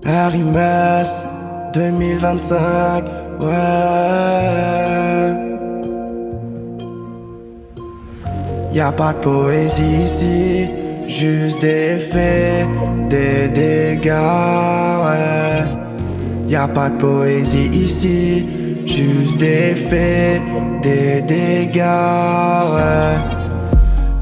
RIMS 2025, ouais. Y'a pas de poésie ici, juste des faits, des dégâts, ouais. Y'a pas de poésie ici, juste des faits, des dégâts, ouais.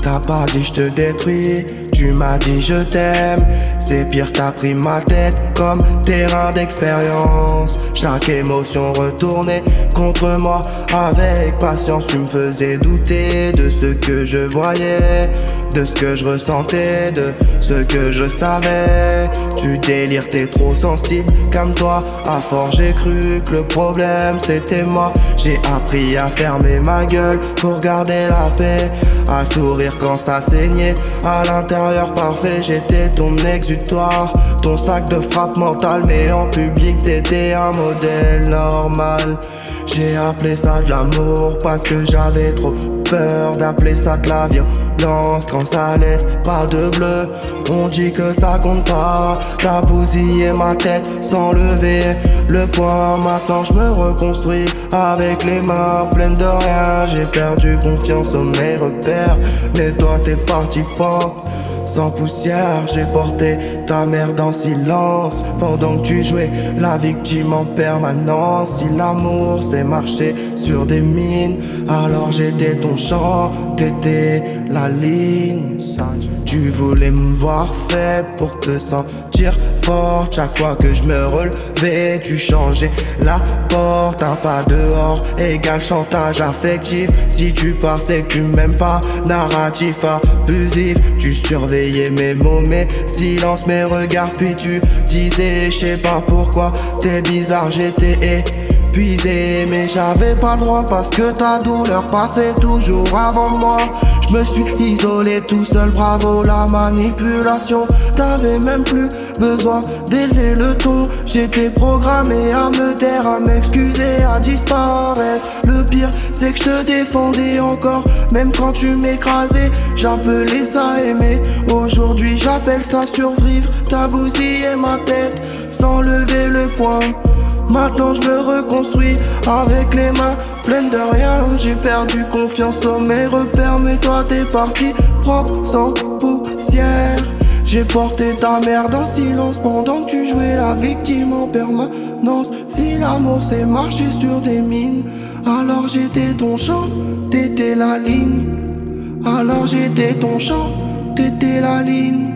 T'as pas dit je te détruis, tu m'as dit je t'aime. C'est pire, t'as pris ma tête comme terrain d'expérience. Chaque émotion retournée contre moi avec patience. Tu me faisais douter de ce que je voyais, de ce que je ressentais, de ce que je savais. Tu délires, t'es trop sensible, calme-toi. À force j'ai cru que le problème c'était moi. J'ai appris à fermer ma gueule pour garder la paix, à sourire quand ça saignait. À l'intérieur parfait, j'étais ton exutoire, ton sac de frappe mentale. Mais en public t'étais un modèle normal. J'ai appelé ça de l'amour parce que j'avais trop peur d'appeler ça de la violence. Quand ça laisse pas de bleu, on dit que ça compte pas. T'as bousillé ma tête sans lever le poing. Maintenant je me reconstruis avec les mains pleines de rien. J'ai perdu confiance en mes repères, mais toi t'es parti pas. Sans poussière, j'ai porté ta merde en silence pendant que tu jouais la victime en permanence. Si l'amour c'est marcher sur des mines, alors j'étais ton champ, t'étais la ligne. Tu voulais me voir faible pour te sentir fort. Chaque fois que je me relevais, tu changeais la porte. Un pas dehors égale chantage affectif. Si tu pars c'est que tu m'aimes pas. Narratif abusif, tu surveillais mes mots, mes silences, mes regards. Puis tu disais je sais pas pourquoi t'es bizarre, j'étais épuisé. Mais j'avais pas le droit parce que ta douleur passait toujours avant moi. Je me suis isolé tout seul, bravo la manipulation. T'avais même plus besoin d'élever le ton. J'étais programmé à me taire, à m'excuser, à disparaître. Le pire c'est que je te défendais encore, même quand tu m'écrasais. J'appelais ça aimer, aujourd'hui j'appelle ça survivre. T'as bousillé ma tête sans lever le poing. Maintenant je me reconstruis avec les mains pleines de rien. J'ai perdu confiance en mes repères, mais toi t'es parti propre sans poussière. J'ai porté ta merde en silence pendant que tu jouais la victime en permanence. Si l'amour c'est marcher sur des mines, alors j'étais ton champ, t'étais la ligne. Alors j'étais ton champ, t'étais la ligne.